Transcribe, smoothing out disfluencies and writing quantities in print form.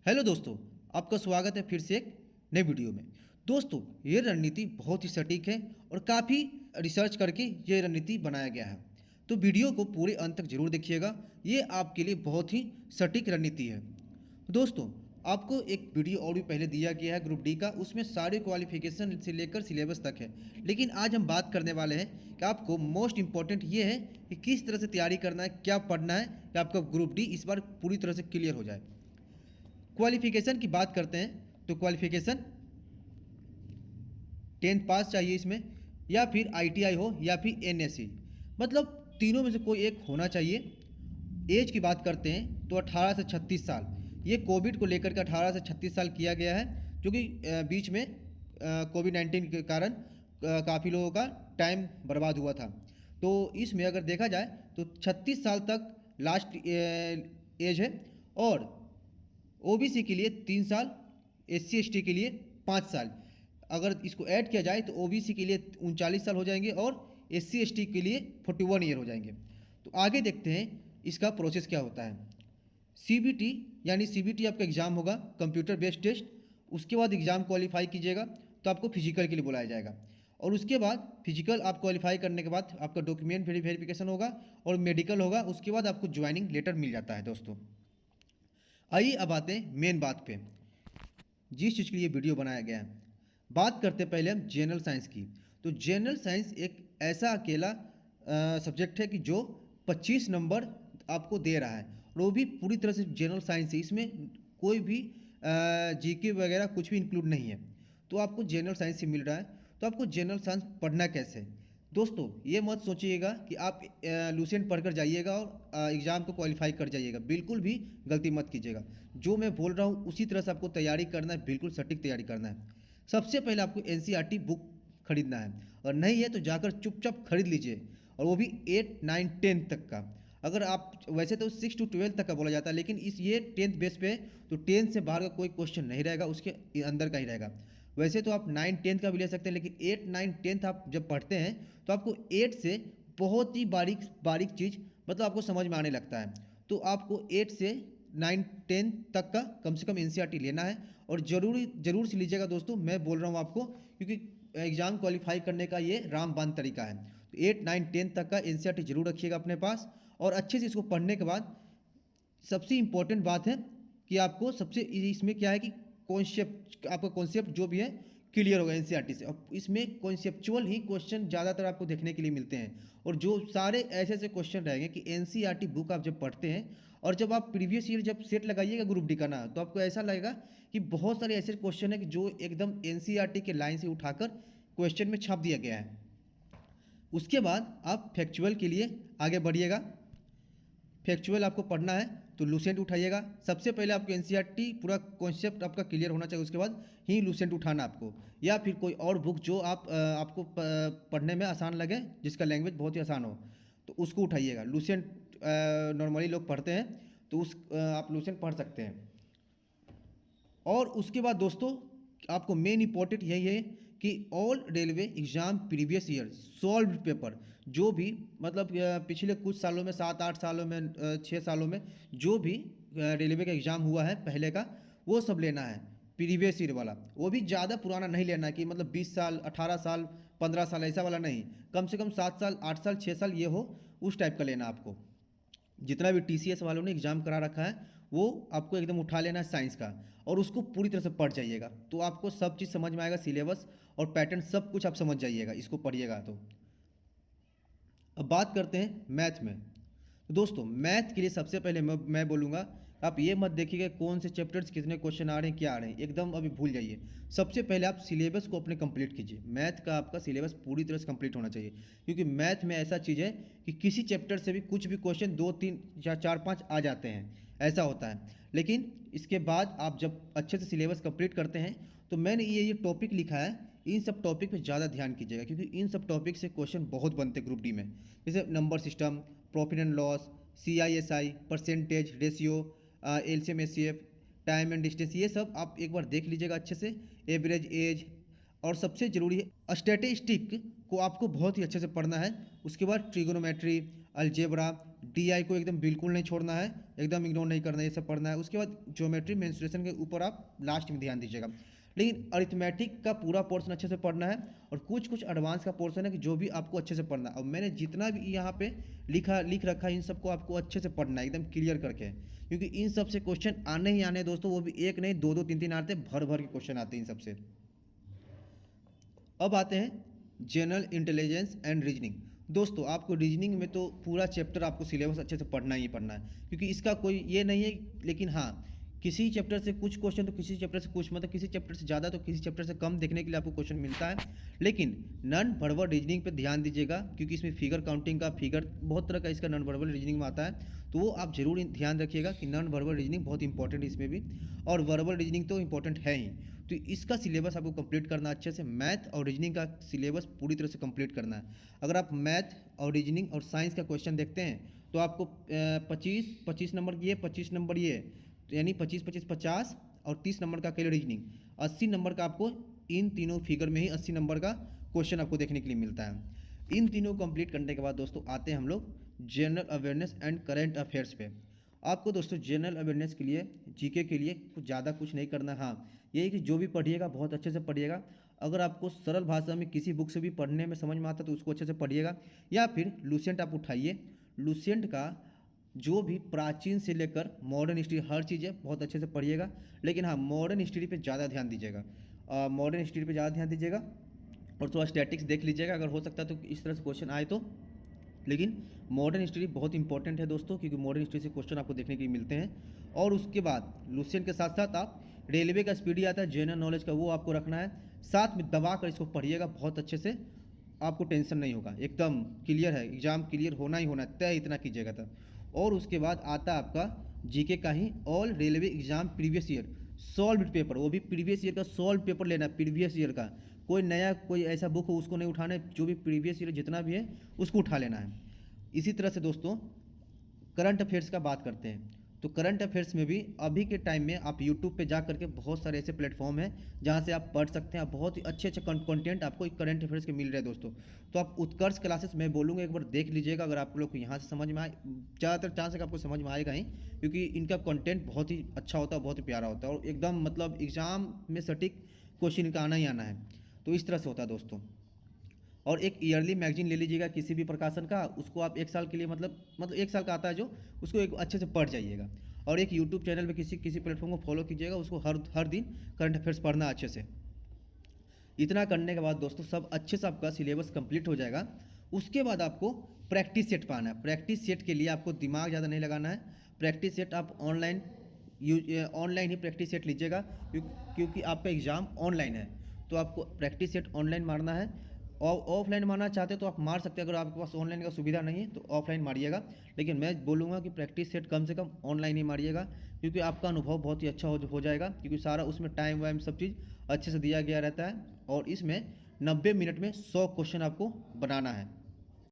Hello दोस्तों, आपका स्वागत है फिर से एक नई वीडियो में। दोस्तों, ये रणनीति बहुत ही सटीक है और काफ़ी रिसर्च करके ये रणनीति बनाया गया है। तो वीडियो को पूरे अंत तक जरूर देखिएगा, ये आपके लिए बहुत ही सटीक रणनीति है। दोस्तों, आपको एक वीडियो और भी पहले दिया गया है ग्रुप डी का, उसमें सारे क्वालिफिकेशन से लेकर सिलेबस तक है। लेकिन आज हम बात करने वाले हैं कि आपको मोस्ट इम्पॉर्टेंट ये है कि किस तरह से तैयारी करना है, क्या पढ़ना है कि आपका ग्रुप डी इस बार पूरी तरह से क्लियर हो जाए। क्वालिफिकेशन की बात करते हैं तो क्वालिफिकेशन 10th पास चाहिए इसमें, या फिर आईटीआई हो या फिर एनएससी, मतलब तीनों में से कोई एक होना चाहिए। एज की बात करते हैं तो 18 से 36 साल, ये कोविड को लेकर के 18 से 36 साल किया गया है, क्योंकि बीच में कोविड-19 के कारण काफ़ी लोगों का टाइम बर्बाद हुआ था। तो इसमें अगर देखा जाए तो 36 साल तक लास्ट एज है, और ओबीसी के लिए 3 साल, एससी एसटी के लिए 5 साल। अगर इसको ऐड किया जाए तो ओबीसी के लिए 39 साल हो जाएंगे और एससी एसटी के लिए 41 ईयर हो जाएंगे। तो आगे देखते हैं इसका प्रोसेस क्या होता है। सीबीटी यानी सीबीटी आपका एग्ज़ाम होगा, कंप्यूटर बेस्ड टेस्ट। उसके बाद एग्ज़ाम क्वालिफाई कीजिएगा तो आपको फिजिकल के लिए बुलाया जाएगा, और उसके बाद फिजिकल आप क्वालिफाई करने के बाद आपका डॉक्यूमेंट वेरिफिकेशन होगा और मेडिकल होगा। उसके बाद आपको ज्वाइनिंग लेटर मिल जाता है। दोस्तों, आइए अब आते हैं मेन बात पे, जिस चीज़ के लिए वीडियो बनाया गया है। बात करते पहले हम जनरल साइंस की। तो जनरल साइंस एक ऐसा अकेला सब्जेक्ट है कि जो 25 नंबर आपको दे रहा है, और वो भी पूरी तरह से जनरल साइंस है। इसमें कोई भी जीके वगैरह कुछ भी इंक्लूड नहीं है। तो आपको जनरल साइंस से मिल रहा है, तो आपको जनरल साइंस पढ़ना कैसे। दोस्तों, ये मत सोचिएगा कि आप लूसेंट पढ़कर जाइएगा और एग्ज़ाम को क्वालिफाई कर जाइएगा, बिल्कुल भी गलती मत कीजिएगा। जो मैं बोल रहा हूँ उसी तरह से आपको तैयारी करना है, बिल्कुल सटीक तैयारी करना है। सबसे पहले आपको एनसीईआरटी बुक खरीदना है, और नहीं है तो जाकर चुपचाप खरीद लीजिए, और वो भी 8, 9, 10 तक का। अगर आप वैसे तो 6 to 12 तक का बोला जाता है, लेकिन इस ये 10th बेस पे, तो 10 से बाहर का कोई क्वेश्चन नहीं रहेगा, उसके अंदर का ही रहेगा। वैसे तो आप 9, 10 का भी ले सकते हैं, लेकिन 8, 9, 10 आप जब पढ़ते हैं तो आपको 8 से बहुत ही बारीक बारीक चीज़ मतलब आपको समझ में आने लगता है। तो आपको 8 से 9, 10 तक का कम से कम एनसीईआरटी लेना है, और ज़रूर से लीजिएगा दोस्तों। मैं बोल रहा हूँ आपको, क्योंकि एग्ज़ाम क्वालिफाई करने का ये रामबाण तरीका है। तो 8, 9, 10 तक का एनसीईआरटी जरूर रखिएगा अपने पास, और अच्छे से इसको पढ़ने के बाद सबसे इम्पोर्टेंट बात है कि आपको सबसे इसमें क्या है कि कॉन्सेप्ट, आपका कॉन्सेप्ट जो भी है क्लियर होगा एनसीईआरटी से। और इसमें कॉन्सेप्चुअल ही क्वेश्चन ज़्यादातर आपको देखने के लिए मिलते हैं, और जो सारे ऐसे ऐसे क्वेश्चन रहेंगे कि एनसीईआरटी बुक आप जब पढ़ते हैं और जब आप प्रीवियस ईयर जब सेट लगाइएगा ग्रुप डी का ना, तो आपको ऐसा लगेगा कि बहुत सारे ऐसे क्वेश्चन है कि जो एकदम एनसीईआरटी के लाइन से उठाकर क्वेश्चन में छाप दिया गया है। उसके बाद आप फैक्चुअल के लिए आगे बढ़िएगा। फैक्चुअल आपको पढ़ना है तो लूसेंट उठाइएगा। सबसे पहले आपको एनसीईआरटी पूरा कॉन्सेप्ट आपका क्लियर होना चाहिए, उसके बाद ही लूसेंट उठाना आपको, या फिर कोई और बुक जो आपको पढ़ने में आसान लगे, जिसका लैंग्वेज बहुत ही आसान हो, तो उसको उठाइएगा। लूसेंट नॉर्मली लोग पढ़ते हैं, तो आप लूसेंट पढ़ सकते हैं। और उसके बाद दोस्तों, आपको मेन इंपॉर्टेंट यही है कि all railway exam previous year solved paper, जो भी मतलब पिछले कुछ सालों में, 7-8 सालों में, 6 सालों में जो भी रेलवे का एग्ज़ाम हुआ है पहले का, वो सब लेना है प्रीवियस ईयर वाला। वो भी ज़्यादा पुराना नहीं लेना है कि मतलब 20 साल, 18 साल, 15 साल ऐसा वाला नहीं। कम से कम 7 साल, 8 साल, 6 साल ये हो, उस टाइप का लेना आपको। जितना भी टीसीएस वालों ने एग्ज़ाम करा रखा है वो आपको एकदम उठा लेना है साइंस का, और उसको पूरी तरह से पढ़ जाइएगा, तो आपको सब चीज़ समझ में आएगा, सिलेबस और पैटर्न सब कुछ आप समझ जाइएगा इसको पढ़िएगा तो। अब बात करते हैं मैथ में। तो दोस्तों, मैथ के लिए सबसे पहले मैं बोलूँगा, आप ये मत देखिएगा कौन से चैप्टर्स कितने क्वेश्चन आ रहे हैं, क्या आ रहे हैं, एकदम अभी भूल जाइए। सबसे पहले आप सिलेबस को अपने कंप्लीट कीजिए। मैथ का आपका सिलेबस पूरी तरह से कंप्लीट होना चाहिए, क्योंकि मैथ में ऐसा चीज़ है कि किसी चैप्टर से भी कुछ भी क्वेश्चन 2, 3 या 4, 5 आ जाते हैं, ऐसा होता है। लेकिन इसके बाद आप जब अच्छे से सिलेबस कंप्लीट करते हैं, तो मैंने ये टॉपिक लिखा है, इन सब टॉपिक पे ज़्यादा ध्यान कीजिएगा, क्योंकि इन सब टॉपिक से क्वेश्चन बहुत बनते हैं ग्रुप डी में। जैसे number system, profit and loss, CI SI, percentage, ratio, LCM HCF, time and distance, ये सब आप एक बार देख लीजिएगा अच्छे से। एवरेज एज, और सबसे ज़रूरी है स्टैटिस्टिक को आपको बहुत ही अच्छे से पढ़ना है। उसके बाद ट्रिगोनोमेट्री, अलजेब्रा, DI को एकदम बिल्कुल नहीं छोड़ना है, एकदम इग्नोर नहीं करना है, ये सब पढ़ना है। उसके बाद ज्योमेट्री मेंस्ट्रुएशन के ऊपर आप लास्ट में ध्यान दीजिएगा। लेकिन अरिथमेटिक का पूरा पोर्शन अच्छे से पढ़ना है, और कुछ कुछ एडवांस का पोर्शन है कि जो भी आपको अच्छे से पढ़ना है। और मैंने जितना भी यहाँ पे लिख रखा है इन सबको आपको अच्छे से पढ़ना है, एकदम क्लियर करके, क्योंकि इन सब से क्वेश्चन आने ही आने हैं दोस्तों, वो भी एक नहीं, दो दो तीन तीन आते हैं, भर भर के क्वेश्चन आते हैं इन सबसे। अब आते हैं जनरल इंटेलिजेंस एंड रीजनिंग। दोस्तों आपको रीजनिंग में तो पूरा चैप्टर आपको सिलेबस अच्छे से पढ़ना ही पढ़ना है, क्योंकि इसका कोई ये नहीं है। लेकिन हाँ, किसी चैप्टर से कुछ क्वेश्चन तो किसी चैप्टर से कुछ, मतलब किसी चैप्टर से ज़्यादा तो किसी चैप्टर से कम देखने के लिए आपको क्वेश्चन मिलता है। लेकिन नॉन वर्बल रीजनिंग पे ध्यान दीजिएगा, क्योंकि इसमें फिगर काउंटिंग का, फिगर बहुत तरह का इसका नॉन वर्बल रीजनिंग में आता है, तो वो आप जरूर ध्यान रखिएगा कि नॉन वर्बल रीजनिंग बहुत इंपॉर्टेंट है इसमें भी, और वर्बल रीजनिंग तो इंपॉर्टेंट है ही। तो इसका सिलेबस आपको कंप्लीट करना अच्छे से, मैथ और रीजनिंग का सिलेबस पूरी तरह से कंप्लीट करना है। अगर आप मैथ और रीजनिंग और साइंस का क्वेश्चन देखते हैं तो आपको 25 नंबर की है, 25 नंबर ये, तो यानी 25 25 50 और 30 नंबर का अकेले रीजनिंग, 80 नंबर का आपको इन तीनों फिगर में ही 80 नंबर का क्वेश्चन आपको देखने के लिए मिलता है। इन तीनों कंप्लीट करने के बाद दोस्तों आते हैं हम लोग general awareness and current affairs पे। आपको दोस्तों जनरल अवेयरनेस के लिए, जीके के लिए कुछ ज़्यादा कुछ नहीं करना। हाँ, यही कि जो भी पढ़िएगा बहुत अच्छे से पढ़िएगा। अगर आपको सरल भाषा में किसी बुक से भी पढ़ने में समझ में आता है तो उसको अच्छे से पढ़िएगा, या फिर लुसेंट आप उठाइए। लुसेंट का जो भी प्राचीन से लेकर मॉडर्न हिस्ट्री हर चीज़ है, बहुत अच्छे से पढ़िएगा। लेकिन हाँ, मॉडर्न हिस्ट्री पे ज़्यादा ध्यान दीजिएगा, मॉडर्न हिस्ट्री पे ज़्यादा ध्यान दीजिएगा, और थोड़ा स्टैटिक्स देख लीजिएगा अगर हो सकता है तो इस तरह से क्वेश्चन आए तो। लेकिन मॉडर्न हिस्ट्री बहुत इंपॉर्टेंट है दोस्तों, क्योंकि मॉडर्न हिस्ट्री से क्वेश्चन आपको देखने के लिए मिलते हैं। और उसके बाद लुसेंट के साथ साथ आप रेलवे का स्पीडी आता है जनरल नॉलेज का, वो आपको रखना है साथ में, दबा कर इसको पढ़िएगा बहुत अच्छे से, आपको टेंशन नहीं होगा, एकदम क्लियर है, एग्जाम क्लियर होना ही होना तय, इतना कीजिएगा तब। और उसके बाद आता है आपका जीके का ही all railway exam previous year solve paper, वो भी प्रीवियस ईयर का सॉल्व पेपर लेना है, प्रीवियस ईयर का। कोई नया कोई ऐसा बुक हो उसको नहीं उठाना है, जो भी प्रीवियस ईयर जितना भी है उसको उठा लेना है। इसी तरह से दोस्तों करंट अफेयर्स का बात करते हैं, तो करंट अफेयर्स में भी अभी के टाइम में आप यूट्यूब पे जा करके बहुत सारे ऐसे प्लेटफॉर्म हैं जहाँ से आप पढ़ सकते हैं, बहुत ही अच्छे अच्छे कंटेंट आपको करंट अफेयर्स के मिल रहे हैं दोस्तों। तो आप उत्कर्ष क्लासेस मैं बोलूँगा एक बार देख लीजिएगा, अगर आप लोग को यहाँ से समझ में आए, ज़्यादातर चांस है कि आपको समझ में आएगा ही, क्योंकि इनका कंटेंट बहुत ही अच्छा होता है, बहुत ही प्यारा होता है, और एकदम मतलब एग्जाम में सटीक क्वेश्चन इनका आना ही आना है। तो इस तरह से होता है दोस्तों। और एक ईयरली मैगजीन ले लीजिएगा किसी भी प्रकाशन का, उसको आप एक साल के लिए मतलब एक साल का आता है जो, उसको एक अच्छे से पढ़ जाइएगा। और एक यूट्यूब चैनल पे किसी प्लेटफॉर्म को फॉलो कीजिएगा, उसको हर दिन करंट अफेयर्स पढ़ना अच्छे से। इतना करने के बाद दोस्तों सब अच्छे से आपका सिलेबस कंप्लीट हो जाएगा। उसके बाद आपको प्रैक्टिस सेट पाना है। प्रैक्टिस सेट के लिए आपको दिमाग ज़्यादा नहीं लगाना है। प्रैक्टिस सेट आप ऑनलाइन ही प्रैक्टिस सेट लीजिएगा, क्योंकि आपका एग्ज़ाम ऑनलाइन है, तो आपको प्रैक्टिस सेट ऑनलाइन मारना है। और ऑफलाइन मारना चाहते हो तो आप मार सकते हैं, अगर आपके पास ऑनलाइन का सुविधा नहीं है तो ऑफलाइन मारिएगा। लेकिन मैं बोलूँगा कि प्रैक्टिस सेट कम से कम ऑनलाइन ही मारिएगा, क्योंकि आपका अनुभव बहुत ही अच्छा हो जाएगा, क्योंकि सारा उसमें टाइम वाइम सब चीज़ अच्छे से दिया गया रहता है। और इसमें 90 मिनट में 100 क्वेश्चन आपको बनाना है।